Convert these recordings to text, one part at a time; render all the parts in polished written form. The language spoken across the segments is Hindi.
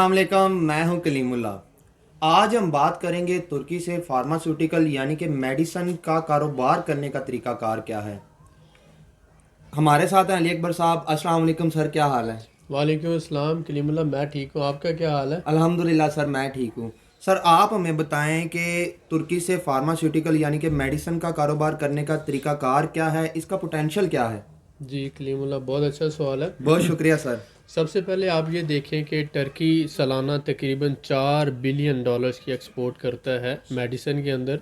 अस्सलामुअलैकुम, मैं हूं कलीमुल्ला। आज हम बात करेंगे तुर्की से फार्मास्यूटिकल यानी कि मेडिसिन का कारोबार करने का तरीकाकार क्या है। हमारे साथ हैं अली अकबर साहब। अस्सलाम वालेकुम सर, क्या हाल है? वालेकुम अस्सलाम कलीमुल्लाह। मैं ठीक हूँ, आपका क्या हाल है? अल्हम्दुलिल्लाह सर, मैं ठीक हूँ। सर आप हमें बताएं कि तुर्की से फार्मास्यूटिकल यानी कि मेडिसिन का कारोबार करने का तरीकाकार क्या है, इसका पोटेंशियल क्या है। जी कलीमुल्लाह, बहुत अच्छा सवाल बहुत है। शुक्रिया सर। सबसे पहले आप ये देखें कि टर्की सालाना तकरीबन 4 बिलियन डॉलर्स की एक्सपोर्ट करता है मेडिसिन के अंदर।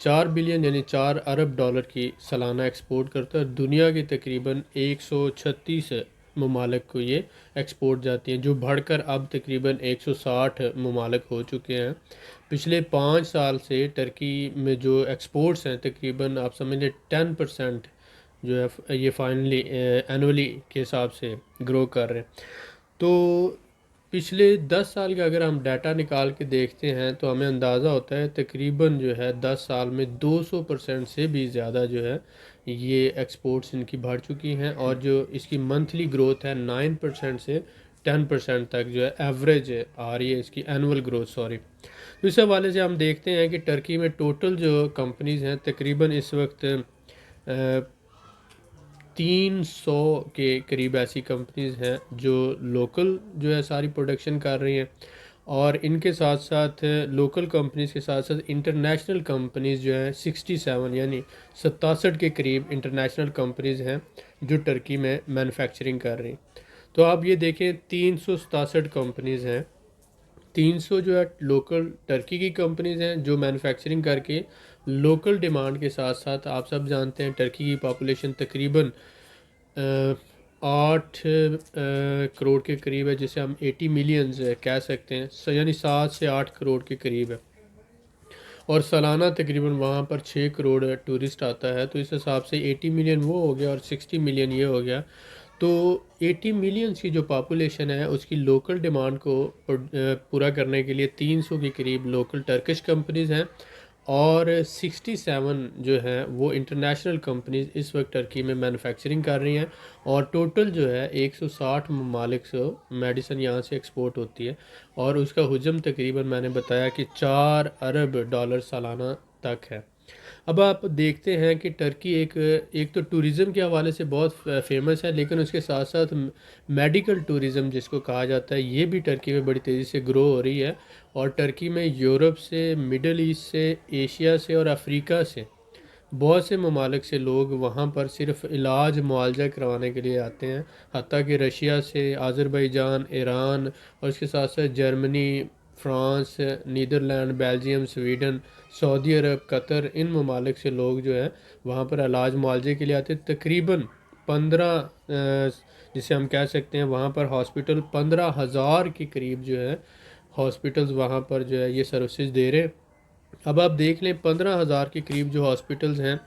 4 बिलियन यानी 4 अरब डॉलर की सालाना एक्सपोर्ट करता है। दुनिया के तकरीबन 136 ममालिक को ये एक्सपोर्ट जाती हैं, जो बढ़कर अब तकरीबन 160 ममालिक हो चुके हैं। पिछले 5 साल से टर्की में जो एक्सपोर्ट्स हैं तकरीबन आप समझ लें 10% जो है ये फाइनली एनुअली के हिसाब से ग्रो कर रहे हैं। तो पिछले 10 साल का अगर हम डाटा निकाल के देखते हैं तो हमें अंदाज़ा होता है तकरीबन जो है 10 साल में 200% से भी ज़्यादा जो है ये एक्सपोर्ट्स इनकी बढ़ चुकी हैं। और जो इसकी मंथली ग्रोथ है 9% से 10% तक जो है एवरेज आ रही है इसकी एनुअल ग्रोथ, सॉरी। तो इस हवाले से हम देखते हैं कि टर्की में टोटल जो कंपनीज़ हैं तकरीबन इस वक्त 300 के करीब ऐसी कंपनीज़ हैं जो लोकल जो है सारी प्रोडक्शन कर रही हैं। और इनके साथ साथ लोकल कंपनीज़ के साथ साथ इंटरनेशनल कंपनीज़ जो हैं 67 यानी 67 के करीब इंटरनेशनल कंपनीज़ हैं जो टर्की में मैन्युफैक्चरिंग कर रही हैं। तो आप ये देखें 367 कंपनीज़ हैं। 300 जो है लोकल टर्की की कंपनीज़ हैं जो मैन्युफैक्चरिंग करके लोकल डिमांड के साथ साथ, आप सब जानते हैं टर्की की पॉपुलेशन तकरीबन 8 करोड़ के करीब है, जिसे हम 80 मिलियंस कह सकते हैं, यानी 7 से 8 करोड़ के करीब है। और सालाना तकरीबन वहाँ पर 6 करोड़ टूरिस्ट आता है। तो इस हिसाब से 80 मिलियन वो हो गया और 60 मिलियन ये हो गया। तो 80 मिलियंस की जो पॉपुलेशन है उसकी लोकल डिमांड को पूरा करने के लिए 300 के करीब लोकल टर्किश कंपनीज़ हैं। और 67 जो हैं वो इंटरनेशनल कंपनीज इस वक्त टर्की में मैन्युफैक्चरिंग कर रही हैं। और टोटल जो है 160 ममालिक से मेडिसिन यहाँ से एक्सपोर्ट होती है। और उसका हुजम तकरीबन मैंने बताया कि 4 अरब डॉलर सालाना तक है। अब आप देखते हैं कि टर्की एक एक तो टूरिज़्म के हवाले से बहुत फेमस है, लेकिन उसके साथ साथ मेडिकल टूरिज़्म जिसको कहा जाता है ये भी टर्की में बड़ी तेज़ी से ग्रो हो रही है। और टर्की में यूरोप से, मिडल ईस्ट से, एशिया से और अफ्रीका से बहुत से ममालिक से लोग वहाँ पर सिर्फ इलाज मुआवजा करवाने के लिए आते हैं। हत्ता कि रशिया से, आज़रबाईजान, ईरान और इसके साथ साथ Germany, France, Netherlands, Belgium, Sweden, Saudi Arab, Qatar, इन ममालिक से लोग जो है वहाँ पर इलाज मुआवजे के लिए आते हैं। तकरीबन 15 जिसे हम कह सकते हैं वहाँ पर हॉस्पिटल 15,000 के करीब जो है हॉस्पिटल्स वहाँ पर जो है ये सर्विसेज दे रहे हैं। अब आप देख लें 15,000 के करीब जो हॉस्पिटल्स हैं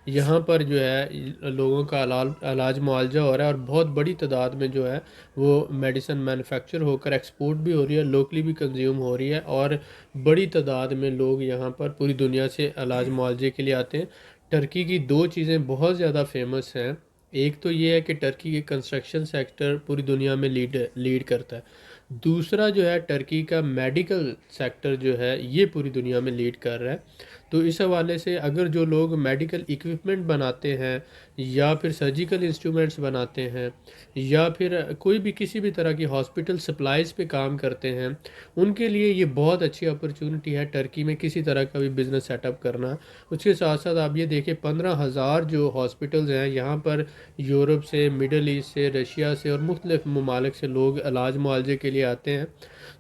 यहाँ पर जो है लोगों का इलाज मुआवजा हो रहा है। और बहुत बड़ी तादाद में जो है वो मेडिसिन मैन्युफैक्चर होकर एक्सपोर्ट भी हो रही है, लोकली भी कंज्यूम हो रही है। और बड़ी तादाद में लोग यहाँ पर पूरी दुनिया से इलाज मुआवजे के लिए आते हैं। टर्की की दो चीज़ें बहुत ज़्यादा फेमस हैं। एक तो ये है कि टर्की के कंस्ट्रक्शन सेक्टर पूरी दुनिया में लीड करता है। दूसरा जो है टर्की का मेडिकल सेक्टर जो है ये पूरी दुनिया में लीड कर रहा है। तो इस हवाले से अगर जो लोग मेडिकल इक्विपमेंट बनाते हैं या फिर सर्जिकल इंस्ट्रूमेंट्स बनाते हैं या फिर कोई भी किसी भी तरह की हॉस्पिटल सप्लाइज पे काम करते हैं, उनके लिए ये बहुत अच्छी अपॉर्चुनिटी है टर्की में किसी तरह का भी बिज़नेस सेटअप करना। उसके साथ साथ आप ये देखें 15,000 जो हॉस्पिटल्स हैं यहाँ पर यूरोप से, मिडल ईस्ट से, रशिया से और मुख्तलिफ ममालिक से लोग इलाज मुआवजे के लिए आते हैं।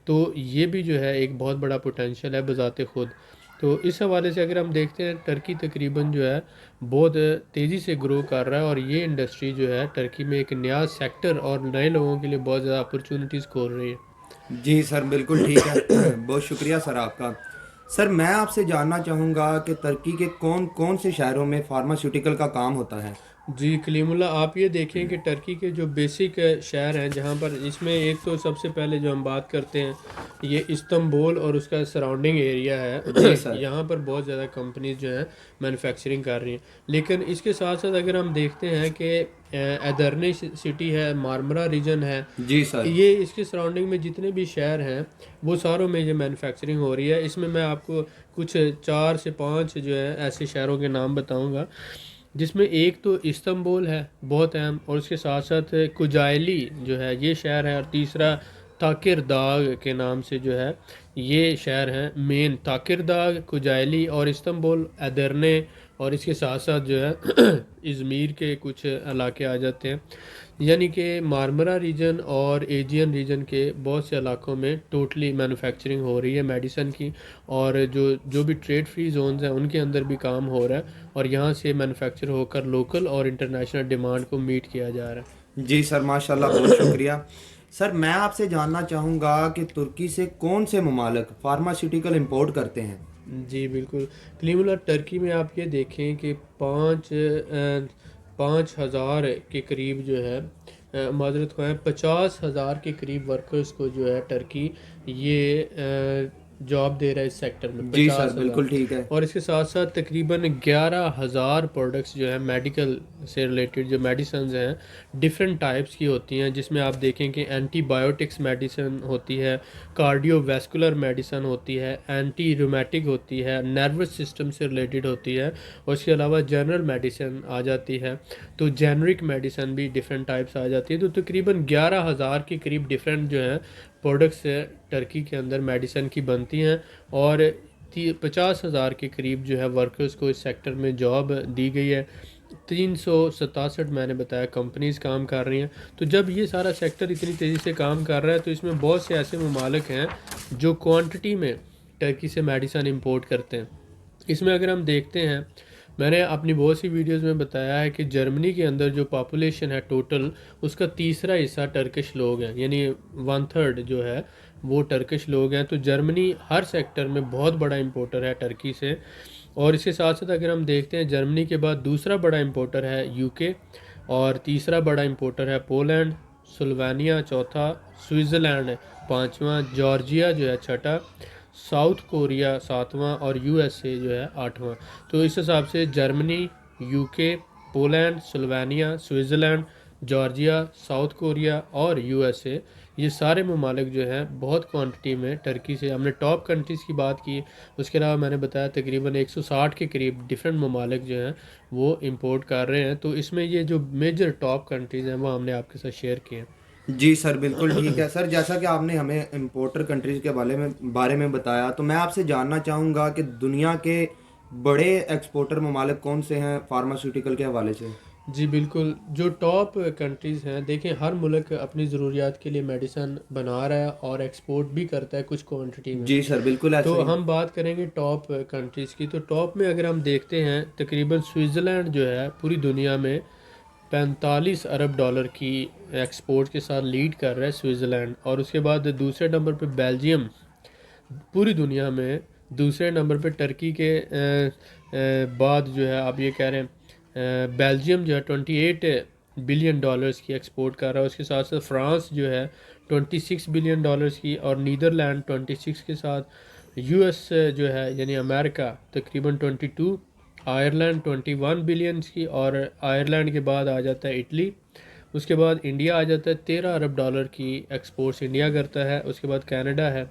तो ये भी जो है एक बहुत बड़ा पोटेंशियल है बज़ाते ख़ुद। तो इस हवाले से अगर हम देखते हैं टर्की तकरीबन जो है बहुत तेज़ी से ग्रो कर रहा है। और ये इंडस्ट्री जो है टर्की में एक नया सेक्टर और नए लोगों के लिए बहुत ज़्यादा अपॉर्चुनिटीज़ खोल रही है। जी सर, बिल्कुल ठीक है। बहुत शुक्रिया सर आपका। सर मैं आपसे जानना चाहूँगा कि तुर्की के कौन कौन से शहरों में फार्मास्यूटिकल का काम होता है। जी कलीमुल्ला, आप ये देखें कि टर्की के जो बेसिक शहर हैं जहाँ पर, इसमें एक तो सबसे पहले जो हम बात करते हैं ये इस्तंबुल और उसका सराउंडिंग एरिया जी है। सर। यहाँ पर बहुत ज़्यादा कंपनीज जो हैं मैन्युफैक्चरिंग कर रही हैं। लेकिन इसके साथ साथ अगर हम देखते हैं कि एदर्ने सिटी है, मारमरा रीजन है, जी सर। ये इसके सराउंडिंग में जितने भी शहर हैं वो सारों में ये मैन्युफैक्चरिंग हो रही है। इसमें मैं आपको कुछ 4 से 5 जो है ऐसे शहरों के नाम बताऊंगा, जिसमें एक तो इस्तंबुल है बहुत अहम, और उसके साथ साथ कुजाइली जो है ये शहर है, और तीसरा ताकिरदाग के नाम से जो है ये शहर हैं मेन। ताकिरदाग, कुजाइली और इस्तंबुल, एदरने, और इसके साथ साथ जो है इज़मीर के कुछ इलाके आ जाते हैं। यानी कि मारमरा रीजन और एजियन रीजन के बहुत से इलाकों में टोटली मैन्युफैक्चरिंग हो रही है मेडिसन की, और जो जो भी ट्रेड फ्री जोन्स हैं उनके अंदर भी काम हो रहा है, और यहाँ से मैन्युफैक्चर होकर लोकल और इंटरनेशनल डिमांड को मीट किया जा रहा है। जी सर, माशाल्लाह, बहुत शुक्रिया। सर मैं आपसे जानना चाहूँगा कि तुर्की से कौन से ममालिक फार्मास्यूटिकल इंपोर्ट करते हैं। जी बिल्कुल कलीमुल्लाह, टर्की में आप ये देखें कि 5,000 के करीब जो है, माजरत को है, 50,000 के करीब वर्कर्स को जो है टर्की ये जॉब दे रहा है इस सेक्टर में, जी सर, 50,000। बिल्कुल ठीक है। और इसके साथ साथ तकरीबन 11,000 प्रोडक्ट्स जो है मेडिकल से रिलेटेड, जो मेडिसिन हैं डिफरेंट टाइप्स की होती हैं, जिसमें आप देखें कि एंटीबायोटिक्स मेडिसिन होती है, कार्डियोवैस्कुलर मेडिसिन होती है, एंटी रूमेटिक होती है, नर्वस सिस्टम से रिलेटेड होती है, और इसके अलावा जनरल मेडिसिन आ जाती है, तो जेनरिक मेडिसिन भी डिफरेंट टाइप्स आ जाती है। तो तकरीबन 11,000 के करीब डिफरेंट जो हैं प्रोडक्ट्स टर्की के अंदर मेडिसिन की बनती हैं, और 50,000 के करीब जो है वर्कर्स को इस सेक्टर में जॉब दी गई है। 367 मैंने बताया कंपनीज काम कर रही हैं। तो जब ये सारा सेक्टर इतनी तेज़ी से काम कर रहा है तो इसमें बहुत से ऐसे ममालिक हैं जो क्वांटिटी में टर्की से मेडिसिन इंपोर्ट करते हैं। इसमें अगर हम देखते हैं, मैंने अपनी बहुत सी वीडियोस में बताया है कि जर्मनी के अंदर जो पॉपुलेशन है टोटल, उसका तीसरा हिस्सा टर्किश लोग हैं, यानी 1/3 जो है वो टर्किश लोग हैं। तो जर्मनी हर सेक्टर में बहुत बड़ा इंपोर्टर है टर्की से। और इसके साथ साथ अगर हम देखते हैं, जर्मनी के बाद दूसरा बड़ा इंपोर्टर है यूके, और तीसरा बड़ा इंपोर्टर है पोलैंड, स्लोवेनिया चौथा, स्विट्ज़रलैंड है पाँचवा, जॉर्जिया जो है छठा, साउथ कोरिया सातवां, और यूएसए जो है आठवां। तो इस हिसाब से Germany, UK, Poland, Slovenia, Switzerland, Georgia, south Korea और यूएसए, ये सारे ममालिक जो हैं बहुत क्वांटिटी में टर्की से, हमने टॉप कंट्रीज़ की बात की। उसके अलावा मैंने बताया तकरीबन 160 के करीब डिफरेंट ममालिक जो हैं वो इंपोर्ट कर रहे हैं। तो इसमें ये जो मेजर टॉप कंट्रीज़ हैं वो हमने आपके साथ शेयर किए हैं। जी सर, बिल्कुल ठीक है। सर जैसा कि आपने हमें इम्पोर्टर कंट्रीज़ के बारे में बताया, तो मैं आपसे जानना चाहूँगा कि दुनिया के बड़े एक्सपोर्टर ममालिक कौन से हैं फार्मास्यूटिकल के हवाले से। जी बिल्कुल, जो टॉप कंट्रीज़ हैं, देखें हर मुल्क अपनी ज़रूरियात के लिए मेडिसन बना रहा है और एक्सपोर्ट भी करता है कुछ क्वांटिटी में। जी सर, बिल्कुल ऐसा तो ही। हम बात करेंगे टॉप कंट्रीज़ की। तो टॉप में अगर हम देखते हैं, तकरीबन स्विट्ज़रलैंड जो है पूरी दुनिया में 45 अरब डॉलर की एक्सपोर्ट के साथ लीड कर रहा है स्विट्ज़रलैंड। और उसके बाद दूसरे नंबर पे बेल्जियम, पूरी दुनिया में दूसरे नंबर पे टर्की के बाद जो है आप ये कह रहे हैं, बेल्जियम जो है 28 बिलियन डॉलर्स की एक्सपोर्ट कर रहा है। उसके साथ साथ फ्रांस जो है 26 बिलियन डॉलर्स की, और नीदरलैंड 26 के साथ, यूएस जो है यानी अमेरिका तकरीबन 22, आयरलैंड 21 बिलियंस की, और आयरलैंड के बाद आ जाता है इटली। उसके बाद इंडिया आ जाता है, 13 अरब डॉलर की एक्सपोर्ट्स इंडिया करता है। उसके बाद कनाडा है,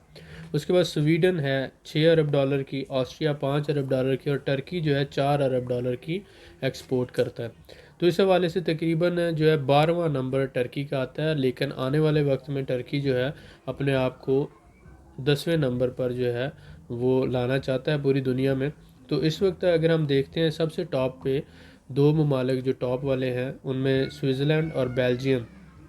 उसके बाद स्वीडन है 6 अरब डॉलर की, ऑस्ट्रिया 5 अरब डॉलर की, और टर्की जो है 4 अरब डॉलर की एक्सपोर्ट करता है। तो इस हवाले से तकरीबन जो है 12वां नंबर टर्की का आता है। लेकिन आने वाले वक्त में टर्की जो है अपने आप को 10वें नंबर पर जो है वो लाना चाहता है पूरी दुनिया में। तो इस वक्त अगर हम देखते हैं, सबसे टॉप पे दो ममालिक जो टॉप वाले हैं उनमें स्विट्ज़रलैंड और बेल्जियम,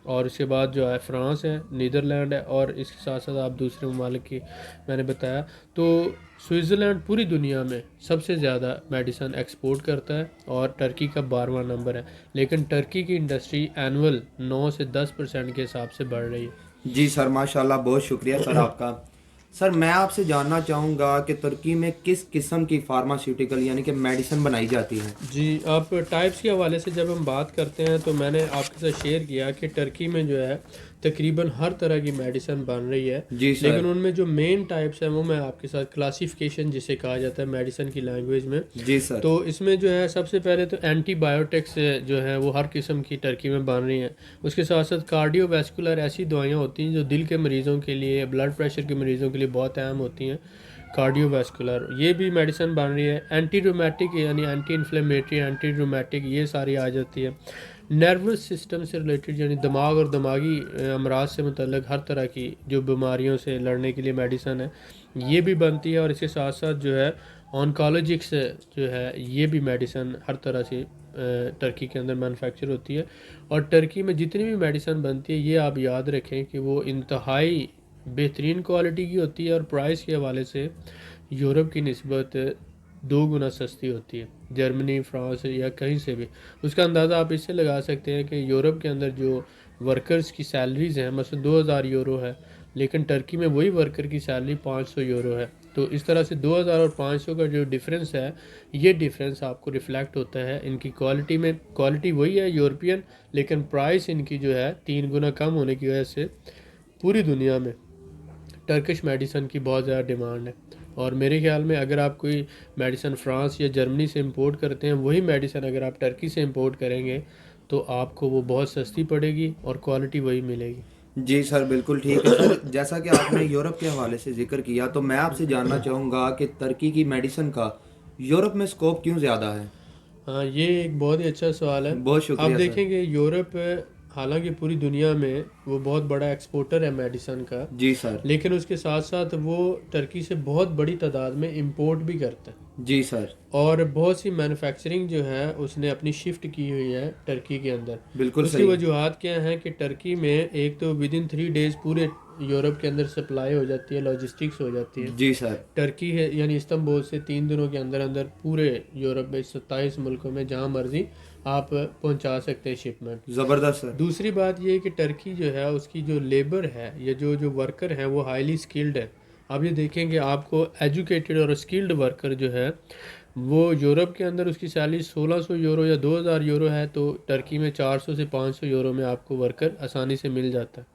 और उसके बाद जो है फ्रांस है, नीदरलैंड है, और इसके साथ साथ आप दूसरे ममालिक की मैंने बताया। तो स्विट्ज़रलैंड पूरी दुनिया में सबसे ज़्यादा मेडिसिन एक्सपोर्ट करता है, और टर्की का 12वां नंबर है। लेकिन टर्की की इंडस्ट्री एनुअल 9 से 10% के हिसाब से बढ़ रही है। जी सर, माशाल्लाह, बहुत शुक्रिया सर आपका। सर मैं आपसे जानना चाहूँगा कि तुर्की में किस किस्म की फार्मास्यूटिकल यानी कि मेडिसिन बनाई जाती है। जी, आप टाइप्स के हवाले से जब हम बात करते हैं तो मैंने आपके साथ शेयर किया कि टर्की में जो है तकरीबन हर तरह की मेडिसिन बन रही है। जी लेकिन सर। उनमें जो मेन टाइप्स हैं वो मैं आपके साथ क्लासिफिकेशन जिसे कहा जाता है मेडिसिन की लैंग्वेज में। जी सर। तो इसमें जो है सबसे पहले तो एंटीबायोटिक्स जो है वो हर किस्म की टर्की में बन रही हैं। उसके साथ साथ कार्डियोवैस्कुलर ऐसी दवाइयाँ होती हैं जो दिल के मरीज़ों के लिए, ब्लड प्रेशर के मरीज़ों के लिए बहुत अहम होती हैं। कार्डियोवैस्कुलर ये भी मेडिसिन बन रही है। एंटी रूमेटिक यानी एंटी इन्फ्लेमेटरी, एंटी रूमेटिक ये सारी आ जाती है। नर्वस सिस्टम से रिलेटेड यानी दिमाग और दिमागी अमराज से मुतल्लिक हर तरह की जो बीमारियों से लड़ने के लिए मेडिसिन है ये भी बनती है। और इसके साथ साथ जो है ऑनकोलॉजिक्स जो है ये भी मेडिसिन हर तरह से टर्की के अंदर मैन्युफैक्चर होती है। और टर्की में जितनी भी मेडिसिन बनती है ये आप याद रखें कि वो इंतहाई बेहतरीन क्वालिटी की होती है और प्राइस के हवाले से यूरोप की निस्बत 2 गुना सस्ती होती है। जर्मनी, फ्रांस या कहीं से भी उसका अंदाज़ा आप इससे लगा सकते हैं कि यूरोप के अंदर जो वर्कर्स की सैलरीज़ हैं मतलब 2000 यूरो है, लेकिन टर्की में वही वर्कर की सैलरी 500 यूरो है। तो इस तरह से 2000 और 500 का जो डिफरेंस है ये डिफरेंस आपको रिफ्लेक्ट होता है इनकी क्वालिटी में। क्वालिटी वही है यूरोपियन, लेकिन प्राइस इनकी जो है 3 गुना कम होने की वजह से पूरी दुनिया में टर्किश मेडिसिन की बहुत ज़्यादा डिमांड है। और मेरे ख्याल में अगर आप कोई मेडिसिन फ्रांस या जर्मनी से इंपोर्ट करते हैं वही मेडिसिन अगर आप टर्की से इंपोर्ट करेंगे तो आपको वो बहुत सस्ती पड़ेगी और क्वालिटी वही मिलेगी। जी सर बिल्कुल ठीक है सर। जैसा कि आपने यूरोप के हवाले से जिक्र किया तो मैं आपसे जानना चाहूँगा कि तुर्की की मेडिसिन का यूरोप में स्कोप क्यों ज़्यादा है। हाँ, ये एक बहुत ही अच्छा सवाल है। बहुत आप शुक्रिया सर। देखेंगे यूरोप हालांकि पूरी दुनिया में वो बहुत बड़ा एक्सपोर्टर है मेडिसिन का, जी सर। लेकिन उसके साथ साथ वो टर्की से बहुत बड़ी तादाद में इंपोर्ट भी करता है। जी सर। और बहुत सी मैन्युफैक्चरिंग जो है उसने अपनी शिफ्ट की हुई है टर्की के अंदर। बिल्कुल उसकी सही। वजूहत क्या हैं कि टर्की में एक तो विद इन 3 डेज़ पूरे यूरोप के अंदर सप्लाई हो जाती है, लॉजिस्टिक्स हो जाती है। जी सर। टर्की है यानी इस्तांबुल से 3 दिनों के अंदर अंदर पूरे यूरोप में 27 मुल्कों में जहाँ मर्जी आप पहुँचा सकते हैं शिपमेंट। ज़बरदस्त सर। दूसरी बात ये है कि टर्की जो है उसकी जो लेबर है या जो जो वर्कर है वो हाईली स्किल्ड है। आप ये देखेंगे आपको एजुकेटेड और स्किल्ड वर्कर जो है वो यूरोप के अंदर उसकी सैलरी 1600 यूरो या 2000 यूरो है, तो टर्की में 400 से 500 यूरो में आपको वर्कर आसानी से मिल जाता है।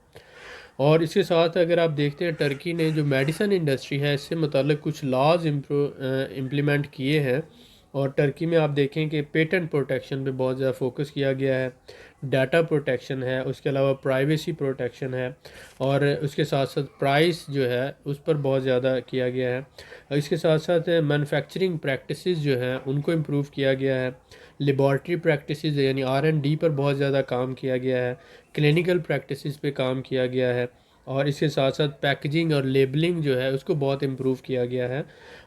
और इसके साथ अगर आप देखते हैं टर्की ने जो मेडिसिन इंडस्ट्री है इससे मतलब कुछ लॉज इम्प्लीमेंट किए हैं। और टर्की में आप देखें कि पेटेंट प्रोटेक्शन पे बहुत ज़्यादा फोकस किया गया है, डाटा प्रोटेक्शन है, उसके अलावा प्राइवेसी प्रोटेक्शन है, और उसके साथ साथ प्राइस जो है उस पर बहुत ज़्यादा किया गया है। और इसके साथ साथ मैन्युफैक्चरिंग प्रैक्टिसेस जो हैं उनको इम्प्रूव किया गया है। लेबॉर्ट्री प्रैक्टिसेस यानी R&D पर बहुत ज़्यादा काम किया गया है। क्लिनिकल प्रैक्टिसेस पे काम किया गया है। और इसके साथ साथ पैकेजिंग और लेबलिंग जो है उसको बहुत इम्प्रूव किया गया है।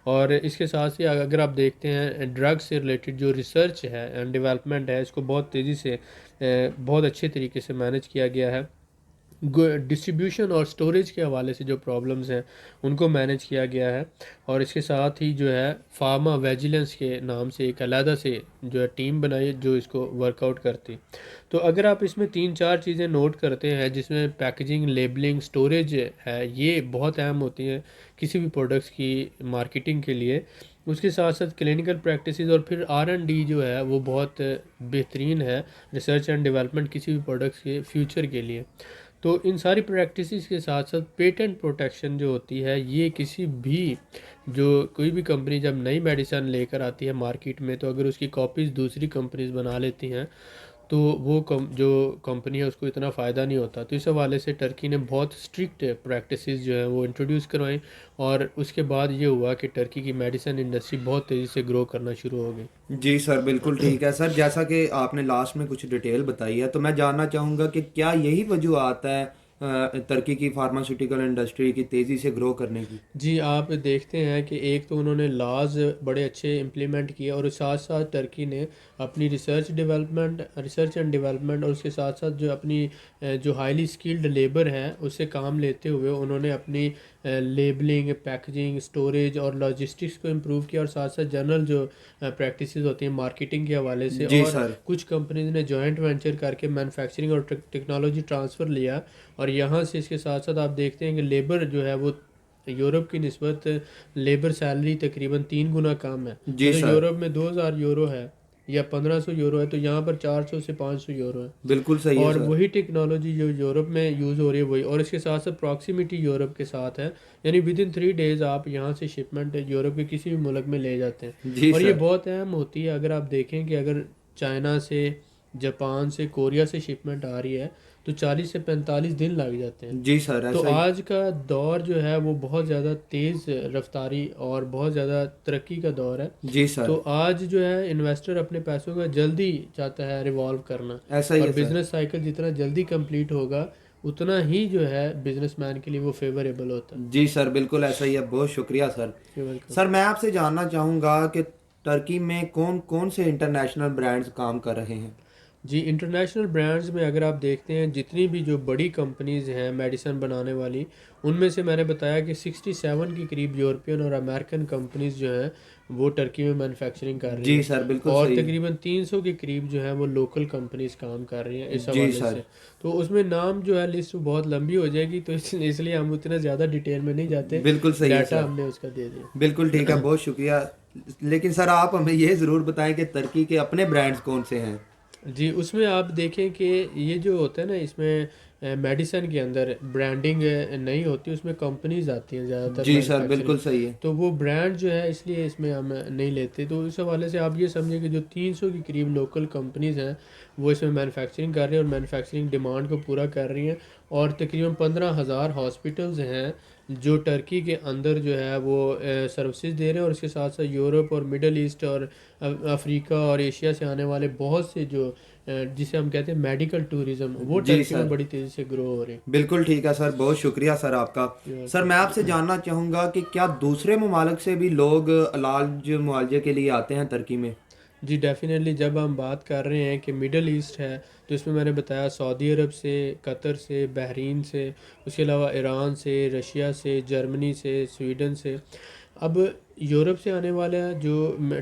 और इसके साथ ही अगर आप देखते हैं ड्रग से रिलेटेड जो रिसर्च है एंड डेवलपमेंट है इसको बहुत तेज़ी से बहुत अच्छे तरीके से मैनेज किया गया है। डिस्ट्रीब्यूशन और स्टोरेज के हवाले से जो प्रॉब्लम्स हैं उनको मैनेज किया गया है। और इसके साथ ही जो है फार्मा विजिलेंस के नाम से एक अलहदा से जो है टीम बनाई है जो इसको वर्कआउट करती। तो अगर आप इसमें 3-4 चीज़ें नोट करते हैं जिसमें पैकेजिंग, लेबलिंग, स्टोरेज है ये बहुत अहम होती हैं किसी भी प्रोडक्ट्स की मार्केटिंग के लिए। उसके साथ साथ क्लिनिकल प्रैक्टिसेस और फिर R&D जो है वो बहुत बेहतरीन है, रिसर्च एंड डेवलपमेंट किसी भी प्रोडक्ट्स के फ्यूचर के लिए। तो इन सारी प्रैक्टिसेस के साथ साथ पेटेंट प्रोटेक्शन जो होती है ये किसी भी जो कोई भी कंपनी जब नई मेडिसिन लेकर आती है मार्केट में तो अगर उसकी कॉपीज़ दूसरी कंपनीज बना लेती हैं तो वो जो कंपनी है उसको इतना फ़ायदा नहीं होता। तो इस हवाले से टर्की ने बहुत स्ट्रिक्ट प्रैक्टिसेस जो है वो इंट्रोड्यूस करवाई। और उसके बाद ये हुआ कि टर्की की मेडिसिन इंडस्ट्री बहुत तेज़ी से ग्रो करना शुरू हो गई। जी सर बिल्कुल ठीक है सर। जैसा कि आपने लास्ट में कुछ डिटेल बताई है तो मैं जानना चाहूँगा कि क्या यही वजूहत है तुर्की की फार्मास्यूटिकल इंडस्ट्री की तेज़ी से ग्रो करने की। जी, आप देखते हैं कि एक तो उन्होंने लॉज बड़े अच्छे इम्प्लीमेंट किए और साथ साथ टर्की ने अपनी रिसर्च एंड डेवलपमेंट और उसके साथ साथ जो अपनी जो हाईली स्किल्ड लेबर है उससे काम लेते हुए उन्होंने अपनी लेबलिंग, पैकेजिंग, स्टोरेज और लॉजिस्टिक्स को इम्प्रूव किया। और साथ साथ जनरल जो प्रैक्टिसेस होती हैं मार्केटिंग के हवाले से, जी और सर। कुछ कंपनीज ने जॉइंट वेंचर करके मैन्युफैक्चरिंग और टेक्नोलॉजी ट्रांसफ़र लिया। और यहाँ से इसके साथ साथ आप देखते हैं कि लेबर जो है वो यूरोप की निस्बत लेबर सैलरी तकरीबन 3 गुना कम है। जी तो सर। यूरोप में 2000 यूरो है या 1500 यूरो है, तो यहाँ पर 400 से 500 यूरो है। बिल्कुल सही है और सर। वही टेक्नोलॉजी जो यूरोप में यूज़ हो रही है वही, और इसके साथ साथ प्रॉक्सिमिटी यूरोप के साथ है, यानी विद इन 3 डेज़ आप यहाँ से शिपमेंट यूरोप के किसी भी मुल्क में ले जाते हैं। जी और ये सर। बहुत अहम होती है। अगर आप देखें कि अगर चाइना से, जापान से, कोरिया से शिपमेंट आ रही है तो 40 से 45 दिन लग जाते हैं। जी सर, तो ऐसा ही। आज का दौर जो है वो बहुत ज़्यादा तेज़ रफ्तारी और बहुत ज़्यादा तरक्की का दौर है। जी तो सर, आज जो है इन्वेस्टर अपने पैसों का जल्दी चाहता है रिवॉल्व करना, ऐसा ही और है सर। बिजनेस साइकिल जितना जल्दी कंप्लीट होगा उतना ही जो है बिजनेसमैन के लिए वो फेवरेबल होता है। जी सर, बिल्कुल ऐसा ही है। बहुत शुक्रिया सर। वेलकम। सर मैं आपसे जानना चाहूँगा कि टर्की में कौन कौन से इंटरनेशनल ब्रांड्स काम कर रहे हैं। जी, इंटरनेशनल ब्रांड्स में अगर आप देखते हैं जितनी भी जो बड़ी कंपनीज़ हैं मेडिसिन बनाने वाली, उनमें से मैंने बताया कि 67 के करीब यूरोपियन और अमेरिकन कंपनीज़ जो हैं वो टर्की में मैन्युफैक्चरिंग कर रही जी हैं। सर, बिल्कुल और सही है। तकरीबन 300 के करीब जो है वो लोकल कंपनीज़ काम कर रही हैं इस जी हवाले सर। से। तो उसमें नाम जो है लिस्ट बहुत लंबी हो जाएगी, तो इसलिए हम उतना ज़्यादा डिटेल में नहीं जाते। बिल्कुल सही है डाटा सर। हमने उसका दे दिया। बिल्कुल ठीक है, बहुत शुक्रिया। लेकिन सर आप हमें ये ज़रूर बताएं कि टर्की के अपने ब्रांड्स कौन से हैं। जी, उसमें आप देखें कि ये जो होता है ना, इसमें मेडिसिन के अंदर ब्रांडिंग नहीं होती, उसमें कंपनीज आती हैं ज़्यादातर जी सर, मैन्युफैक्चरिंग। बिल्कुल सही है। तो वो ब्रांड जो है इसलिए इसमें हम नहीं लेते। तो इस हवाले से आप ये समझिए कि जो 300 के करीब लोकल कंपनीज हैं वो इसमें मैन्युफैक्चरिंग कर रही हैं और मैन्युफैक्चरिंग डिमांड को पूरा कर रही हैं। और तकरीबन 15,000 हॉस्पिटल्स हैं जो टर्की के अंदर जो है वो सर्विसेज दे रहे हैं। और इसके साथ साथ यूरोप और मिडल ईस्ट और अफ्रीका और एशिया से आने वाले बहुत से जो जिसे हम कहते हैं मेडिकल टूरिज्म, वो जी टर्की में सर, बड़ी तेज़ी से ग्रो हो रही बिल्कुल ठीक है सर। बहुत शुक्रिया सर आपका। सर मैं आपसे है। जानना चाहूँगा कि क्या दूसरे ममालिक से भी लोग इलाज मुआवजे के लिए आते हैं टर्की में। जी डेफिनेटली, जब हम बात कर रहे हैं कि मिडल ईस्ट है तो इसमें मैंने बताया सऊदी अरब से, कतर से, बहरीन से, उसके अलावा ईरान से, रशिया से, जर्मनी से, स्वीडन से। अब यूरोप से आने वाला जो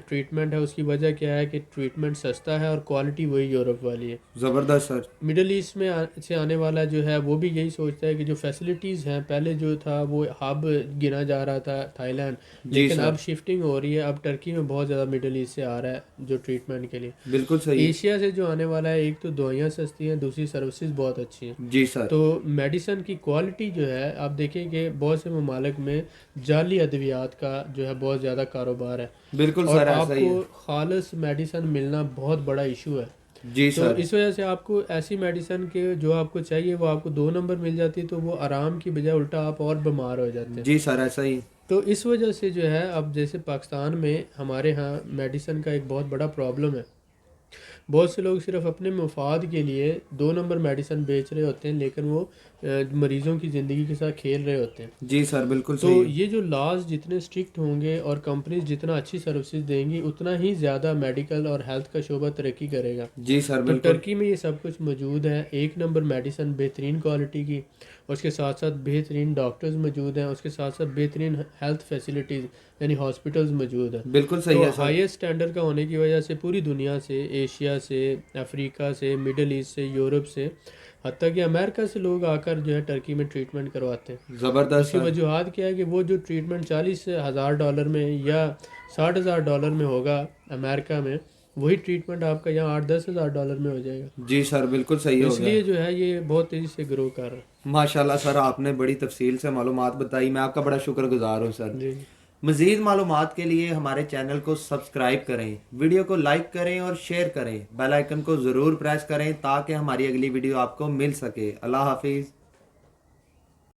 ट्रीटमेंट है उसकी वजह क्या है कि ट्रीटमेंट सस्ता है और क्वालिटी वही यूरोप वाली है। ज़बरदस्त सर। मिडल ईस्ट में से आने वाला जो है वो भी यही सोचता है कि जो फैसिलिटीज़ हैं, पहले जो था वो हब गिना जा रहा था थाईलैंड, जी लेकिन अब सर, शिफ्टिंग हो रही है। अब टर्की में बहुत ज़्यादा मिडल ईस्ट से आ रहा है जो ट्रीटमेंट के लिए। बिल्कुल सही है। एशिया से जो आने वाला है, एक तो दवाइयाँ सस्ती हैं, दूसरी सर्विसेज बहुत अच्छी हैं। जी सर। तो मेडिसन की क्वालिटी जो है आप देखें कि बहुत से ममालिक में जाली अद्वियात का जो है बहुत ज़्यादा कारोबार है। बिल्कुल और सर, ऐसा ही आपको है। खालिस मेडिसन मिलना बहुत बड़ा इशू है। जी तो सर। इस वजह से आपको ऐसी मेडिसिन के जो आपको चाहिए वो आपको 2 नंबर मिल जाती है, तो वो आराम की बजाय उल्टा आप और बीमार हो जाते हैं। जी सर, ऐसा ही। तो इस वजह से जो है अब जैसे पाकिस्तान में हमारे यहाँ मेडिसिन का एक बहुत बड़ा प्रॉब्लम है। बहुत से लोग सिर्फ अपने मफाद के लिए 2 नंबर मेडिसिन बेच रहे होते हैं, लेकिन वो मरीज़ों की ज़िंदगी के साथ खेल रहे होते हैं। जी सर, बिल्कुल तो सही है। ये जो लॉज जितने स्ट्रिक्ट होंगे और कंपनीज जितना अच्छी सर्विसेज देंगी उतना ही ज़्यादा मेडिकल और हेल्थ का शोबा तरक्की करेगा। जी सर, तो बिल्कुल। टर्की में ये सब कुछ मौजूद है। 1 नंबर मेडिसिन बेहतरीन क्वालिटी की, और उसके साथ साथ बेहतरीन डॉक्टर्स मौजूद हैं, उसके साथ साथ बेहतरीन हेल्थ फैसिलिटीज़ यानी हॉस्पिटल्स मौजूद हैं। बिल्कुल सही तो है सर। हाईएस्ट स्टैंडर्ड का होने की वजह से पूरी दुनिया से, एशिया से, अफ्रीका से, मिडल ईस्ट से, यूरोप से, हत्ता कि अमेरिका से लोग आकर जो है टर्की में ट्रीटमेंट करवाते हैं। ज़बरदस्त उसकी सर। वजूहत क्या है कि वो जो ट्रीटमेंट $40,000 में या $60,000 में होगा अमेरिका में, वही ट्रीटमेंट आपका यहाँ $8-10,000 में हो जाएगा। जी सर, बिल्कुल सही तो हो गया। इसलिए जो है ये बहुत तेज़ी से ग्रो कर रहा है। माशाल्लाह सर, आपने बड़ी तफसील से मालूमात बताई। मैं आपका बड़ा शुक्रगुजार हूँ सर। जी। मज़ीद मालूमात के लिए हमारे चैनल को सब्सक्राइब करें, वीडियो को लाइक करें और शेयर करें। बेल आइकन को ज़रूर प्रेस करें ताकि हमारी अगली वीडियो आपको मिल सके। अल्लाह हाफिज़।